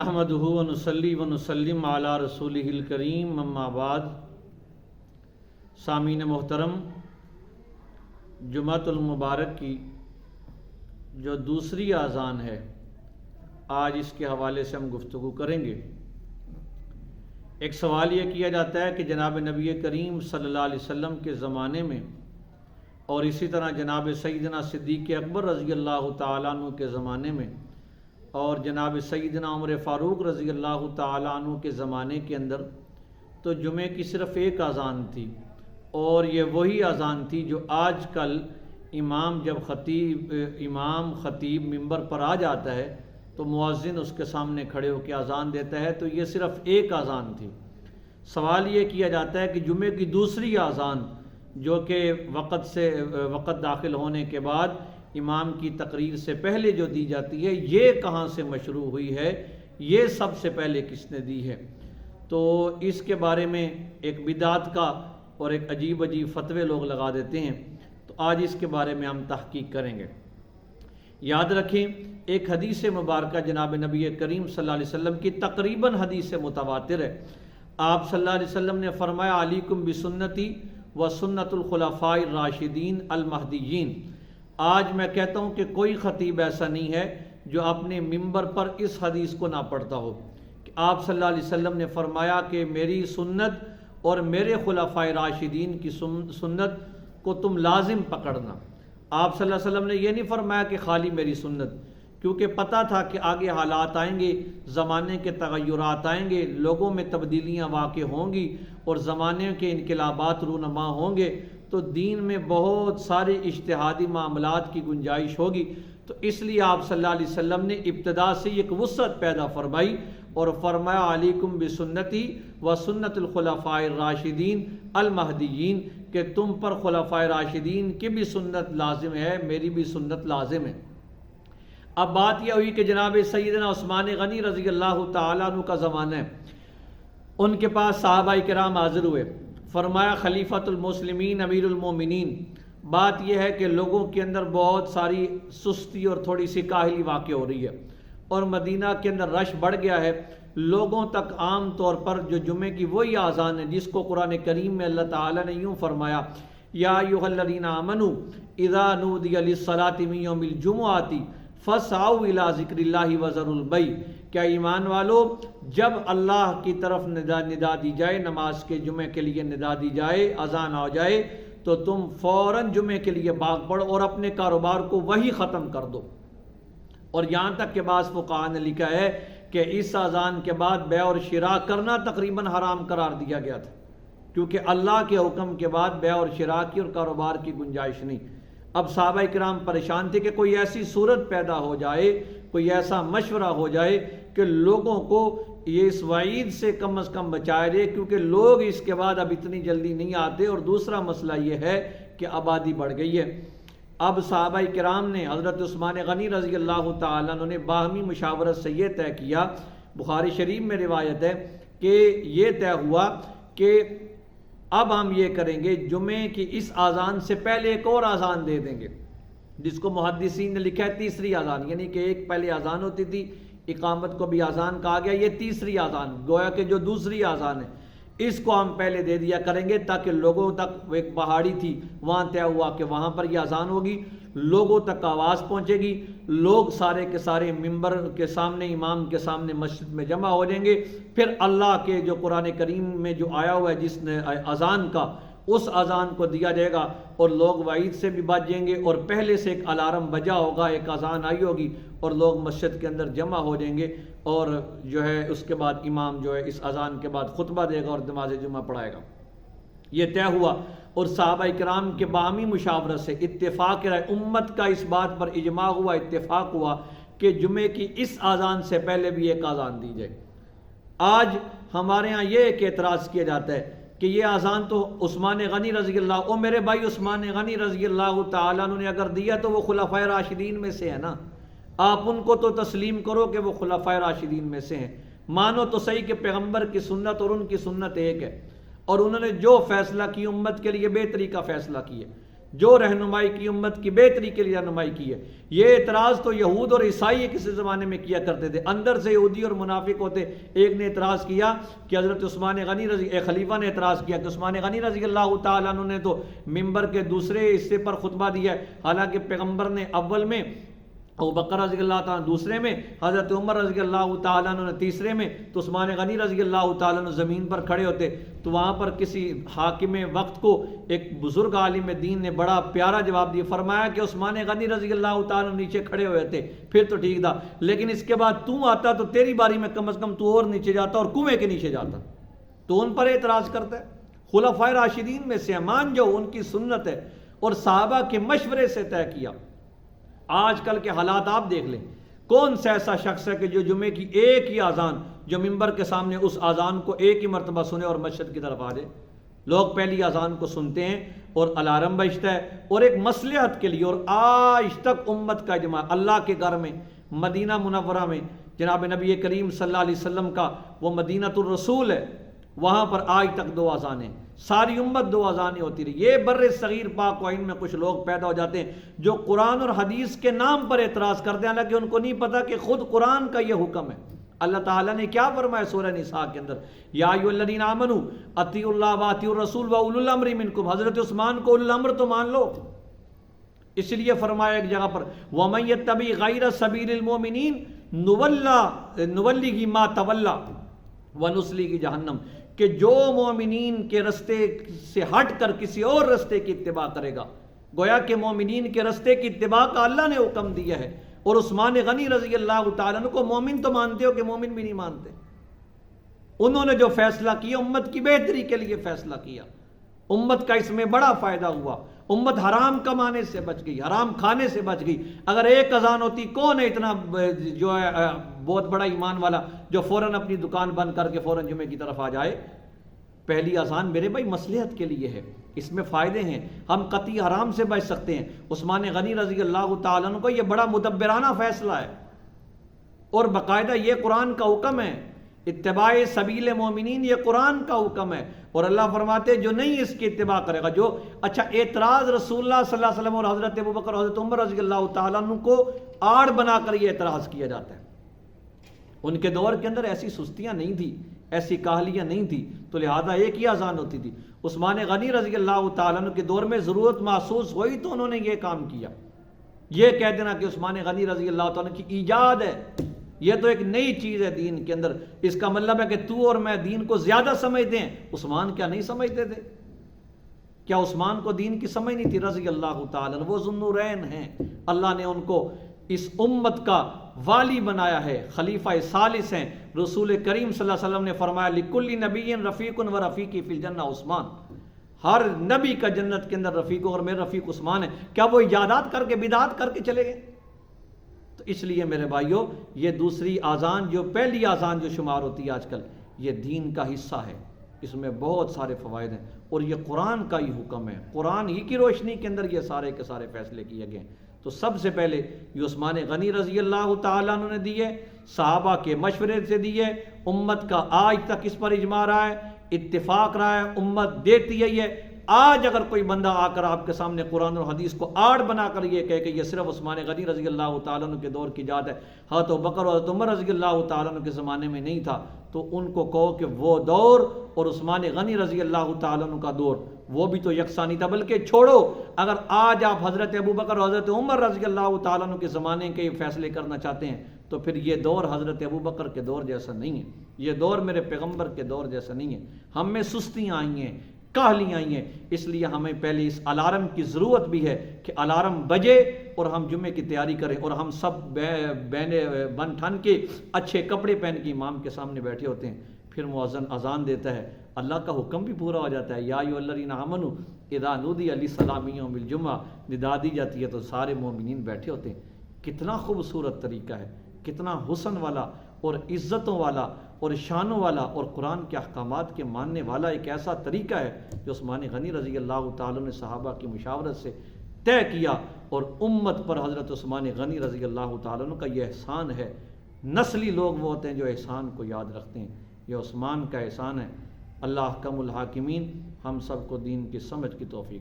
احمدہ و نصلی و نسلم علی رسولہ الکریم، اما بعد۔ سامعین محترم، جمعۃ المبارک کی جو دوسری اذان ہے، آج اس کے حوالے سے ہم گفتگو کریں گے۔ ایک سوال یہ کیا جاتا ہے کہ جناب نبی کریم صلی اللہ علیہ وسلم کے زمانے میں اور اسی طرح جناب سیدنا صدیق اکبر رضی اللہ تعالیٰ عنہ کے زمانے میں اور جناب سیدنا عمر فاروق رضی اللہ تعالیٰ عنہ کے زمانے کے اندر تو جمعے کی صرف ایک اذان تھی، اور یہ وہی اذان تھی جو آج کل جب امام خطیب منبر پر آ جاتا ہے تو مؤذن اس کے سامنے کھڑے ہو کے اذان دیتا ہے، تو یہ صرف ایک اذان تھی۔ سوال یہ کیا جاتا ہے کہ جمعے کی دوسری اذان جو کہ وقت داخل ہونے کے بعد امام کی تقریر سے پہلے جو دی جاتی ہے، یہ کہاں سے مشروع ہوئی ہے، یہ سب سے پہلے کس نے دی ہے؟ تو اس کے بارے میں ایک بدعت کا اور ایک عجیب فتوے لوگ لگا دیتے ہیں، تو آج اس کے بارے میں ہم تحقیق کریں گے۔ یاد رکھیں، ایک حدیث مبارکہ جناب نبی کریم صلی اللہ علیہ وسلم کی تقریباً حدیث متواتر ہے۔ آپ صلی اللہ علیہ وسلم نے فرمایا، علیکم بسنتی و سنت الخلفاء الراشدین المہدیین۔ آج میں کہتا ہوں کہ کوئی خطیب ایسا نہیں ہے جو اپنے منبر پر اس حدیث کو نہ پڑھتا ہو کہ آپ صلی اللہ علیہ وسلم نے فرمایا کہ میری سنت اور میرے خلفاء راشدین کی سنت کو تم لازم پکڑنا۔ آپ صلی اللہ علیہ وسلم نے یہ نہیں فرمایا کہ خالی میری سنت، کیونکہ پتہ تھا کہ آگے حالات آئیں گے، زمانے کے تغیرات آئیں گے، لوگوں میں تبدیلیاں واقع ہوں گی اور زمانے کے انقلابات رونما ہوں گے، تو دین میں بہت سارے اجتہادی معاملات کی گنجائش ہوگی۔ تو اس لیے آپ صلی اللہ علیہ وسلم نے ابتدا سے ایک وسعت پیدا فرمائی اور فرمایا، علیکم بسنتی و سنت الخلفاء الراشدین المہدیین، کہ تم پر خلفاء راشدین کی بھی سنت لازم ہے، میری بھی سنت لازم ہے۔ اب بات یہ ہوئی کہ جناب سیدنا عثمان غنی رضی اللہ تعالیٰ عنہ کا زمانہ ہے، ان کے پاس صحابہ کرام حاضر ہوئے، فرمایا خلیفۃ المسلمین امیر المومنین، بات یہ ہے کہ لوگوں کے اندر بہت ساری سستی اور تھوڑی سی کاہلی واقع ہو رہی ہے، اور مدینہ کے اندر رش بڑھ گیا ہے، لوگوں تک عام طور پر جو جمعے کی وہی اذان ہے جس کو قرآن کریم میں اللہ تعالیٰ نے یوں فرمایا، یا ایھا الذین آمنوا اذا نودی للصلاۃ من یوم الجمعۃ فاسعوا الی ذکر اللہ وذروا البیع، کیا ایمان والو، جب اللہ کی طرف ندا دی جائے، نماز کے جمعے کے لیے ندا دی جائے، اذان ہو جائے، تو تم فوراً جمعے کے لیے بھاگ پڑو اور اپنے کاروبار کو وہی ختم کر دو۔ اور یہاں تک کہ بعض فقہاء نے لکھا ہے کہ اس اذان کے بعد بیع اور شراء کرنا تقریباً حرام قرار دیا گیا تھا، کیونکہ اللہ کے حکم کے بعد بیع اور شراء کی اور کاروبار کی گنجائش نہیں۔ اب صحابہ کرام پریشان تھے کہ کوئی ایسی صورت پیدا ہو جائے، کوئی ایسا مشورہ ہو جائے کہ لوگوں کو یہ اس وعید سے کم از کم بچایا جائے، کیونکہ لوگ اس کے بعد اب اتنی جلدی نہیں آتے، اور دوسرا مسئلہ یہ ہے کہ آبادی بڑھ گئی ہے۔ اب صحابہ کرام نے حضرت عثمان غنی رضی اللہ تعالیٰ عنہ نے باہمی مشاورت سے یہ طے کیا، بخاری شریف میں روایت ہے کہ یہ طے ہوا کہ اب ہم یہ کریں گے، جمعے کی اس اذان سے پہلے ایک اور اذان دے دیں گے، جس کو محدثین نے لکھا ہے تیسری اذان، یعنی کہ ایک پہلے اذان ہوتی تھی، اقامت کو بھی اذان کہا گیا، یہ تیسری اذان، گویا کہ جو دوسری اذان ہے اس کو ہم پہلے دے دیا کریں گے، تاکہ لوگوں تک، ایک پہاڑی تھی وہاں طے ہوا کہ وہاں پر یہ اذان ہوگی، لوگوں تک آواز پہنچے گی، لوگ سارے کے سارے منبر کے سامنے، امام کے سامنے مسجد میں جمع ہو جائیں گے، پھر اللہ کے جو قرآن کریم میں جو آیا ہوا ہے جس نے اذان کا، اس اذان کو دیا جائے گا، اور لوگ وعید سے بھی بچ جائیں گے، اور پہلے سے ایک الارم بجا ہوگا، ایک اذان آئی ہوگی، اور لوگ مسجد کے اندر جمع ہو جائیں گے، اور جو ہے اس کے بعد امام جو ہے اس اذان کے بعد خطبہ دے گا اور نماز جمعہ پڑھائے گا۔ یہ طے ہوا، اور صحابہ کرام کے باہمی مشاورت سے اتفاق رائے، امت کا اس بات پر اجماع ہوا، اتفاق ہوا کہ جمعے کی اس اذان سے پہلے بھی ایک اذان دی جائے۔ آج ہمارے ہاں یہ ایک اعتراض کیا جاتا ہے کہ یہ اذان تو عثمان غنی رضی اللہ، او میرے بھائی، عثمان غنی رضی اللہ تعالیٰ عنہ نے اگر دیا تو وہ خلفائے راشدین میں سے ہے نا، آپ ان کو تو تسلیم کرو کہ وہ خلفائے راشدین میں سے ہیں، مانو تو صحیح کہ پیغمبر کی سنت اور ان کی سنت ایک ہے، اور انہوں نے جو فیصلہ کی امت کے لیے بہتری کا فیصلہ کیا، جو رہنمائی کی امت کی بہتری کے لیے رہنمائی کی ہے۔ یہ اعتراض تو یہود اور عیسائی کسی زمانے میں کیا کرتے تھے، اندر سے یہودی اور منافق ہوتے۔ ایک نے اعتراض کیا کہ حضرت عثمان غنی ایک خلیفہ نے اعتراض کیا کہ عثمان غنی رضی اللہ تعالیٰ عنہ نے تو ممبر کے دوسرے حصے پر خطبہ دیا ہے، حالانکہ پیغمبر نے اول میں، ابو بکر رضی اللہ تعالیٰ دوسرے میں، حضرت عمر رضی اللہ تعالیٰ عنہ نے تیسرے میں، تو عثمان غنی رضی اللہ تعالیٰ عنہ زمین پر کھڑے ہوتے۔ تو وہاں پر کسی حاکم وقت کو ایک بزرگ عالم دین نے بڑا پیارا جواب دیا، فرمایا کہ عثمان غنی رضی اللہ تعالیٰ عنہ نیچے کھڑے ہوئے تھے، پھر تو ٹھیک تھا، لیکن اس کے بعد تو آتا تو تیری باری میں کم از کم تو اور نیچے جاتا اور کنویں کے نیچے جاتا۔ تو ان پر اعتراض کرتا ہے۔ خلفائے راشدین میں سے مان جو ان کی سنت ہے اور صحابہ کے مشورے سے طے کیا۔ آج کل کے حالات آپ دیکھ لیں، کون سا ایسا شخص ہے کہ جو جمعے کی ایک ہی اذان، جو ممبر کے سامنے اس اذان کو ایک ہی مرتبہ سنے اور مسجد کی طرف آ جائے؟ لوگ پہلی اذان کو سنتے ہیں اور الارم بجتا ہے، اور ایک مصلحت کے لیے، اور آج تک امت کا اجماع، اللہ کے گھر میں مدینہ منورہ میں جناب نبی کریم صلی اللہ علیہ وسلم کا وہ مدینۃ الرسول ہے، وہاں پر آج تک 2 اذانیں، ساری امت 2 اذانیں ہوتی رہی۔ یہ بر صغیر پاک و ہند میں کچھ لوگ پیدا ہو جاتے ہیں جو قرآن اور حدیث کے نام پر اعتراض کرتے ہیں، حالانکہ ان کو نہیں پتا کہ خود قرآن کا یہ حکم ہے۔ اللہ تعالیٰ نے کیا فرمایا سورہ نساء کے اندر، یا ایھا الذین آمنوا اطیعوا اللہ واطیعوا الرسول واولی الامر منکم۔ حضرت عثمان کو اولو الامر تو مان لو، اس لیے فرمایا ایک جگہ پر وَمَن يَتَّبِعْ غَيْرَ سَبِيلِ الْمُؤْمِنِينَ نُوَلِّهِ مَا تَوَلَّى وَنُصْلِهِ جَهَنَّمَ، کہ جو مومنین کے رستے سے ہٹ کر کسی اور رستے کی اتباع کرے گا، گویا کہ مومنین کے رستے کی اتباع کا اللہ نے حکم دیا ہے۔ اور عثمان غنی رضی اللہ تعالیٰ عنہ کو مومن تو مانتے ہو کہ مومن بھی نہیں مانتے؟ انہوں نے جو فیصلہ کیا امت کی بہتری کے لیے فیصلہ کیا، امت کا اس میں بڑا فائدہ ہوا، امت حرام کمانے سے بچ گئی، حرام کھانے سے بچ گئی۔ اگر ایک اذان ہوتی، کون ہے اتنا جو ہے بہت بڑا ایمان والا جو فوراً اپنی دکان بند کر کے فوراً جمعے کی طرف آ جائے؟ پہلی اذان میرے بھائی مصلحت کے لیے ہے، اس میں فائدے ہیں، ہم قطعی حرام سے بچ سکتے ہیں۔ عثمان غنی رضی اللہ تعالیٰ عنہ کو یہ بڑا مدبرانہ فیصلہ ہے، اور باقاعدہ یہ قرآن کا حکم ہے، اتباع سبیل مومنین یہ قرآن کا حکم ہے۔ اور اللہ فرماتے جو نہیں اس کی اتباع کرے گا، جو اچھا اعتراض رسول اللہ صلی اللہ علیہ وسلم اور حضرت ابوبکر اور حضرت عمر رضی اللہ تعالیٰ عنہ کو آڑ بنا کر یہ اعتراض کیا جاتا ہے۔ ان کے دور کے اندر ایسی سستیاں نہیں تھی، ایسی کاہلیاں نہیں تھی، تو لہذا ایک ہی اذان ہوتی تھی۔ عثمان غنی رضی اللہ تعالیٰ عنہ کے دور میں ضرورت محسوس ہوئی تو انہوں نے یہ کام کیا۔ یہ کہہ دینا کہ عثمان غنی رضی اللہ تعالیٰ عنہ کی ایجاد ہے، یہ تو ایک نئی چیز ہے دین کے اندر، اس کا مطلب ہے کہ تو اور میں دین کو زیادہ سمجھتے ہیں۔ عثمان کیا نہیں سمجھتے تھے؟ کیا عثمان کو دین کی سمجھ نہیں تھی رضی اللہ تعالیٰ عنہ؟ وہ ذوالنورین ہیں، اللہ نے ان کو اس امت کا والی بنایا ہے، خلیفہ ثالث ہیں۔ رسول کریم صلی اللہ علیہ وسلم نے فرمایا لِكُلِّ نَبِيٍّ رَفِيقٌ وَرَفِيقِي فِي الْجَنَّةِ عثمان، ہر نبی کا جنت کے اندر رفیق اور میرے رفیق عثمان ہے۔ کیا وہ ایجادات کر کے بدعات کر کے چلے گئے؟ تو اس لیے میرے بھائیوں، یہ دوسری اذان جو پہلی اذان جو شمار ہوتی ہے آج کل، یہ دین کا حصہ ہے، اس میں بہت سارے فوائد ہیں، اور یہ قرآن کا ہی حکم ہے، قرآن ہی کی روشنی کے اندر یہ سارے کے سارے فیصلے کیے گئے۔ تو سب سے پہلے یہ عثمان غنی رضی اللہ تعالیٰ عنہ نے دی ہے، صحابہ کے مشورے سے دی ہے، امت کا آج تک اس پر اجماع رہا ہے، اتفاق رہا ہے، امت دیتی ہے یہ۔ آج اگر کوئی بندہ آ کر آپ کے سامنے قرآن اور حدیث کو آڑ بنا کر یہ کہے کہ یہ صرف عثمان غنی رضی اللہ تعالیٰ عنہ کے دور کی ایجاد ہے، حضرت ابوبکر اور حضرت عمر رضی اللہ تعالیٰ عنہ کے زمانے میں نہیں تھا، تو ان کو کہو کہ وہ دور اور عثمان غنی رضی اللہ تعالیٰ عنہ کا دور وہ بھی تو یکساں نہیں تھا۔ بلکہ چھوڑو، اگر آج آپ حضرت ابوبکر اور حضرت عمر رضی اللہ تعالیٰ عنہ کے زمانے کے فیصلے کرنا چاہتے ہیں تو پھر یہ دور حضرت ابوبکر کے دور جیسا نہیں ہے، یہ دور میرے پیغمبر کے دور جیسا نہیں ہے۔ ہم میں سستیاں آئی ہیں، کاہلیاں آئی ہیں، اس لیے ہمیں پہلے اس الارم کی ضرورت بھی ہے کہ الارم بجے اور ہم جمعے کی تیاری کریں، اور ہم سب بن ٹھن کے اچھے کپڑے پہن کے امام کے سامنے بیٹھے ہوتے ہیں، پھر مؤذن اذان دیتا ہے، اللہ کا حکم بھی پورا ہو جاتا ہے، یا ایھا الذین آمنوا اذا نودی للصلاۃ من یوم الجمعہ، ندا دی جاتی ہے تو سارے مومنین بیٹھے ہوتے ہیں۔ کتنا خوبصورت طریقہ ہے، کتنا حسن والا اور عزتوں والا اور شانوں والا اور قرآن کے احکامات کے ماننے والا ایک ایسا طریقہ ہے جو عثمان غنی رضی اللہ تعالیٰ نے صحابہ کی مشاورت سے طے کیا، اور امت پر حضرت عثمان غنی رضی اللہ تعالیٰ کا یہ احسان ہے۔ نسلی لوگ وہ ہوتے ہیں جو احسان کو یاد رکھتے ہیں، یہ عثمان کا احسان ہے۔ اللہ احکم الحاکمین ہم سب کو دین کی سمجھ کی توفیق